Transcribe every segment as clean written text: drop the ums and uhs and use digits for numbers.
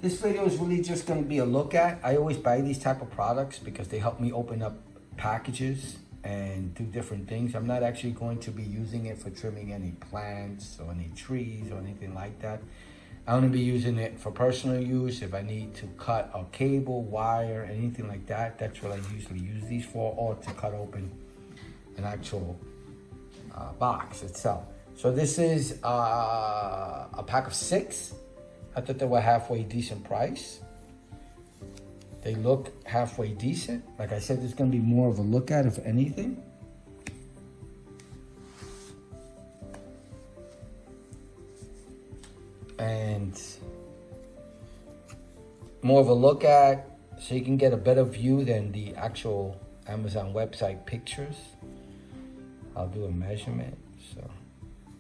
This video is really just going to be a look at. I always buy these type of products because they help me open up packages and do different things. I'm not actually going to be using it for trimming any plants or any trees or anything like that. I'm going to be using it for personal use. If I need to cut a cable, wire, anything like that, that's what I usually use these for, or to cut open an actual box itself. So this is a pack of 6. I thought they were halfway decent price. They look halfway decent. Like I said, there's going to be more of a look at, if anything. And more of a look at, so you can get a better view than the actual Amazon website pictures. I'll do a measurement. So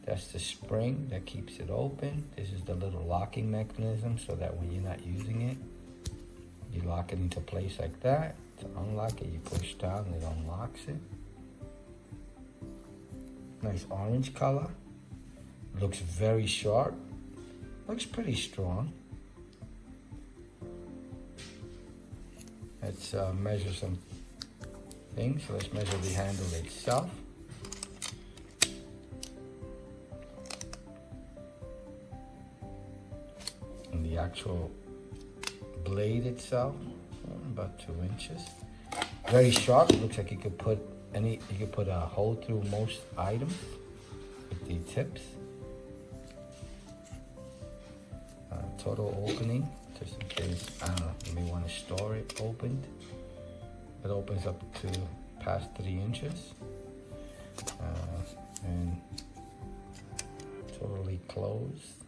that's the spring that keeps it open. This is the little locking mechanism so that when you're not using it, you lock it into place like that. To unlock it, you push down, it unlocks it. Nice orange color. Looks very sharp. Looks pretty strong. Let's measure some things. So let's measure the handle itself. And the actual blade itself, about 2 inches. Very sharp. It looks like you could put a hole through most items with the tips. Total opening, just in case, I don't know, you may want to store it opened. It opens up to past 3 inches. And totally closed.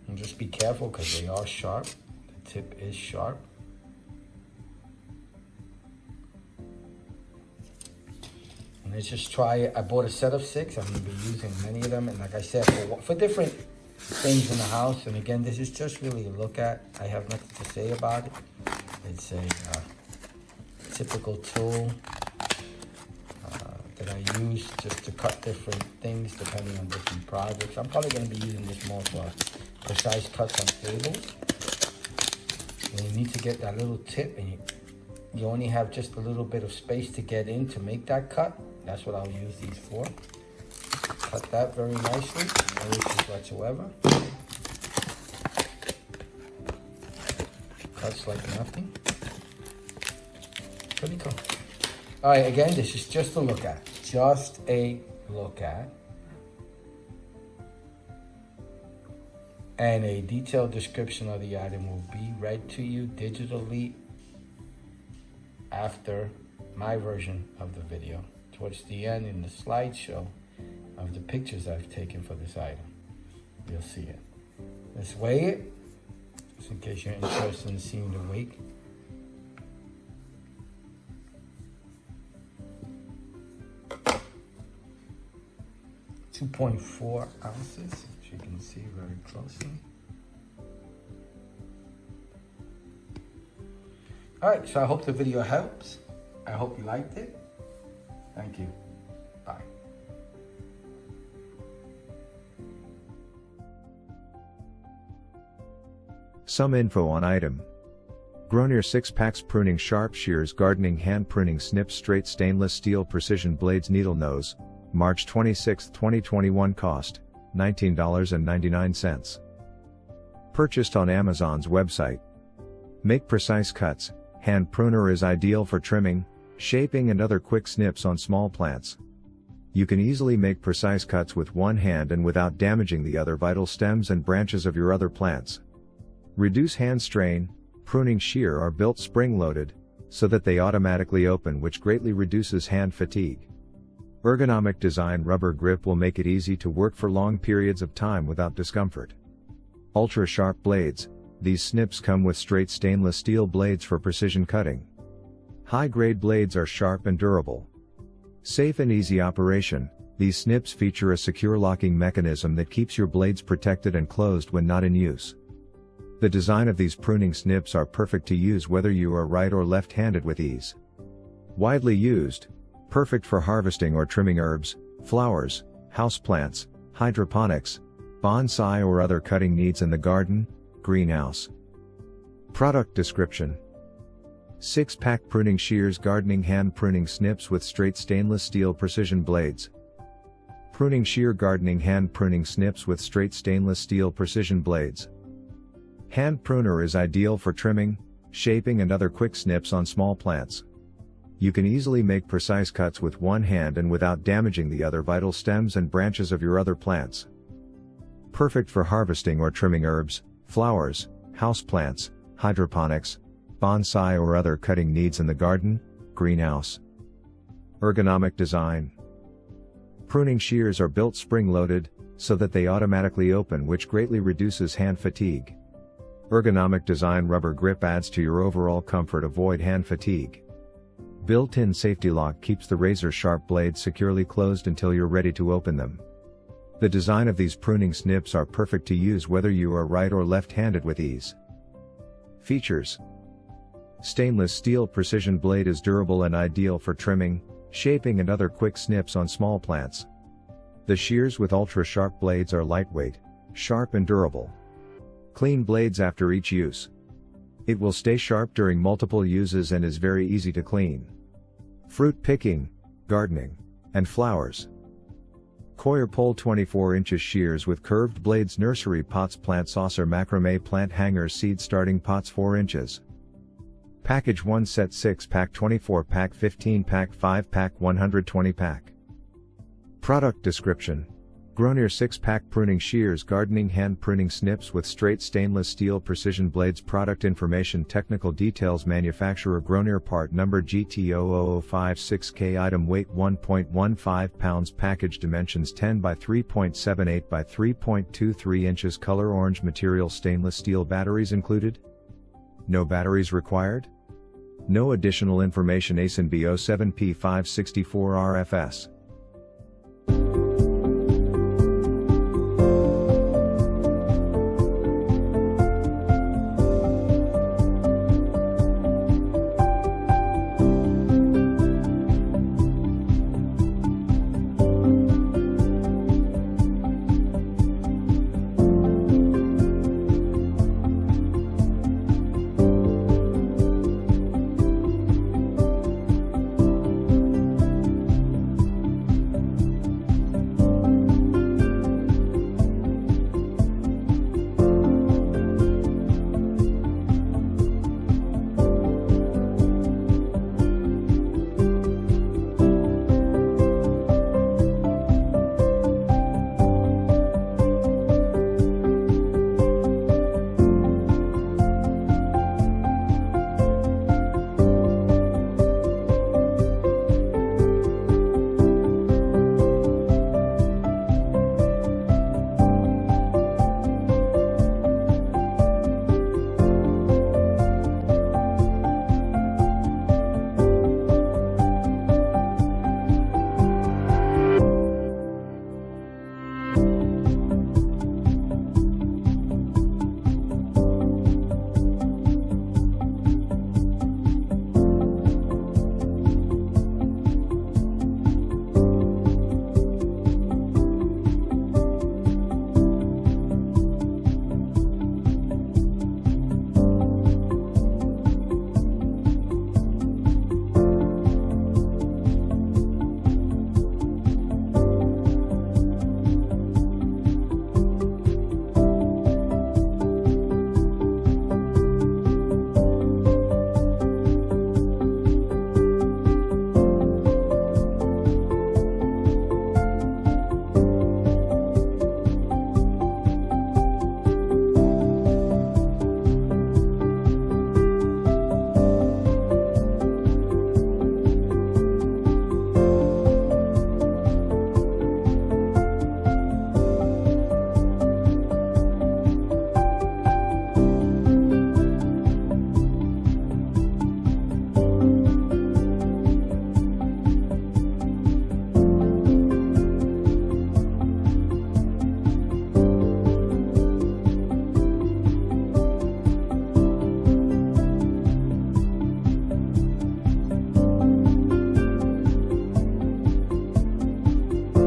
And just be careful because they are sharp. The tip is sharp. And let's just try it. I bought a set of 6. I'm going to be using many of them. And like I said, for different things in the house. And again, this is just really a look at. I have nothing to say about it. It's a typical tool that I use just to cut different things depending on different projects. I'm probably going to be using this more for precise cuts on cables. And you need to get that little tip, and you only have just a little bit of space to get in to make that cut. That's what I'll use these for. Cut that very nicely, no issues whatsoever. Cuts like nothing. Pretty cool. All right, again, this is just a look at. Just a look at. And a detailed description of the item will be read to you digitally after my version of the video. Towards the end in the slideshow of the pictures I've taken for this item. You'll see it. Let's weigh it, just in case you're interested in seeing the weight. .4 ounces, as you can see very closely. All right, so I hope the video helps. I hope you liked it. Thank you. Bye. Some info on item. GROWNEER 6-packs Pruning Sharp Shears Gardening Hand Pruning Snips Straight Stainless Steel Precision Blades Needle Nose, March 26, 2021. Cost, $19.99. Purchased on Amazon's website. Make precise cuts. Hand pruner is ideal for trimming, shaping and other quick snips on small plants. You can easily make precise cuts with one hand and without damaging the other vital stems and branches of your other plants. Reduce hand strain. Pruning shear are built spring-loaded, so that they automatically open, which greatly reduces hand fatigue. Ergonomic Design rubber grip will make it easy to work for long periods of time without discomfort. Ultra-sharp blades. These snips come with straight stainless steel blades for precision cutting. High-grade blades are sharp and durable. Safe and easy operation. These snips feature a secure locking mechanism that keeps your blades protected and closed when not in use. The design of these pruning snips are perfect to use whether you are right or left-handed with ease. Widely used. Perfect for harvesting or trimming herbs, flowers, houseplants, hydroponics, bonsai or other cutting needs in the garden, greenhouse. Product description: 6-pack pruning shears, gardening hand pruning snips with straight stainless steel precision blades. Pruning shear, gardening hand pruning snips with straight stainless steel precision blades. Hand pruner is ideal for trimming, shaping and other quick snips on small plants. You can easily make precise cuts with one hand and without damaging the other vital stems and branches of your other plants. Perfect for harvesting or trimming herbs, flowers, houseplants, hydroponics, bonsai or other cutting needs in the garden, greenhouse. Ergonomic design. Pruning shears are built spring-loaded, so that they automatically open, which greatly reduces hand fatigue. Ergonomic design rubber grip adds to your overall comfort, avoid hand fatigue. Built-in safety lock keeps the razor-sharp blades securely closed until you're ready to open them. The design of these pruning snips are perfect to use whether you are right or left-handed with ease. Features: stainless steel precision blade is durable and ideal for trimming, shaping and other quick snips on small plants. The shears with ultra-sharp blades are lightweight, sharp and durable. Clean blades after each use. It will stay sharp during multiple uses and is very easy to clean. Fruit picking, gardening, and flowers. Coir pole 24 inches shears with curved blades, nursery pots, plant saucer, macrame plant hangers, seed starting pots 4 inches. Package 1 set 6-pack, 24-pack, 15-pack, 5-pack, 120-pack. Product description: GROWNEER 6-pack pruning shears, gardening hand pruning snips with straight stainless steel precision blades. Product information, technical details, manufacturer GROWNEER, part number GT00056K, item weight 1.15 pounds, package dimensions 10 by 3.78 by 3.23 inches, color orange, material stainless steel, batteries included? No batteries required? No additional information. ASIN B07P564 RFS.